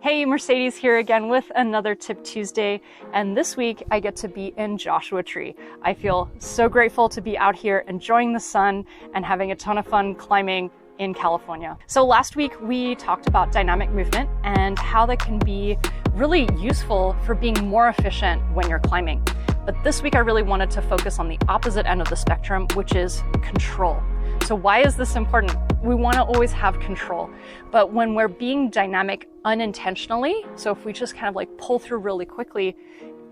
Hey, Mercedes here again with another Tip Tuesday, and this week I get to be in Joshua Tree. I feel so grateful to be out here enjoying the sun and having a ton of fun climbing in California. So last week we talked about dynamic movement and how that can be really useful for being more efficient when you're climbing. But this week I really wanted to focus on the opposite end of the spectrum, which is control. So why is this important? We want to always have control, but when we're being dynamic unintentionally, so if we just kind of like pull through really quickly,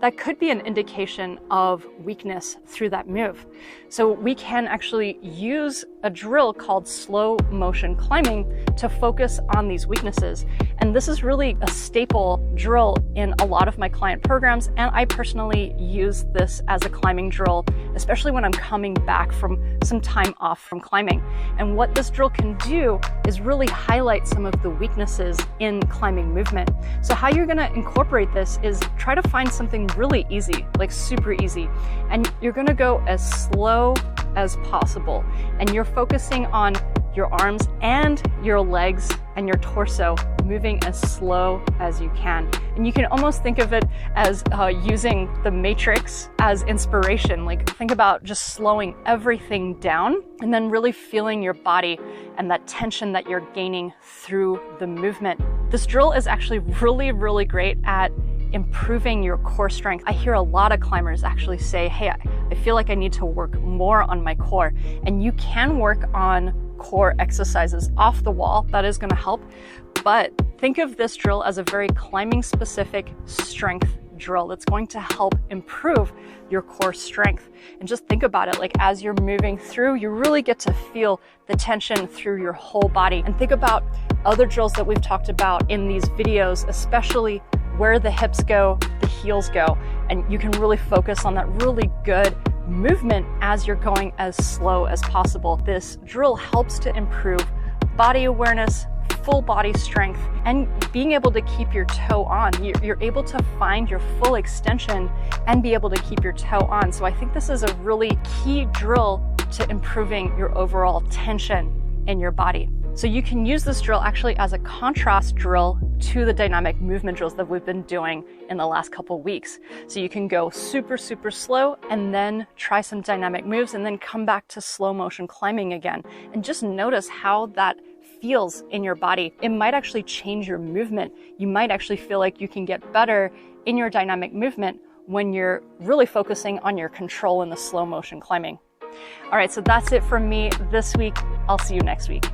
that could be an indication of weakness through that move. So we can actually use a drill called slow motion climbing to focus on these weaknesses. And this is really a staple drill in a lot of my client programs. And I personally use this as a climbing drill, especially when I'm coming back from some time off from climbing. And what this drill can do is really highlight some of the weaknesses in climbing movement. So how you're gonna incorporate this is try to find something really easy, like super easy. And you're gonna go as slow as possible. And you're focusing on your arms and your legs and your torso moving as slow as you can. And you can almost think of it as using the Matrix as inspiration. Like think about just slowing everything down and then really feeling your body and that tension that you're gaining through the movement. This drill is actually really great at improving your core strength. I hear a lot of climbers actually say, hey, I feel like I need to work more on my core. And you can work on core exercises off the wall. That is going to help. But think of this drill as a very climbing specific strength drill that's going to help improve your core strength. And just think about it, like as you're moving through, you really get to feel the tension through your whole body. And think about other drills that we've talked about in these videos, especially where the hips go, the heels go, and you can really focus on that really good movement as you're going as slow as possible. This drill helps to improve body awareness, full body strength, and being able to keep your toe on. You're able to find your full extension and be able to keep your toe on. So I think this is a really key drill to improving your overall tension in your body. So you can use this drill actually as a contrast drill to the dynamic movement drills that we've been doing in the last couple weeks. So you can go super slow and then try some dynamic moves and then come back to slow motion climbing again. And just notice how that feels in your body. It might actually change your movement. You might actually feel like you can get better in your dynamic movement when you're really focusing on your control in the slow motion climbing. All right, so that's it from me this week. I'll see you next week.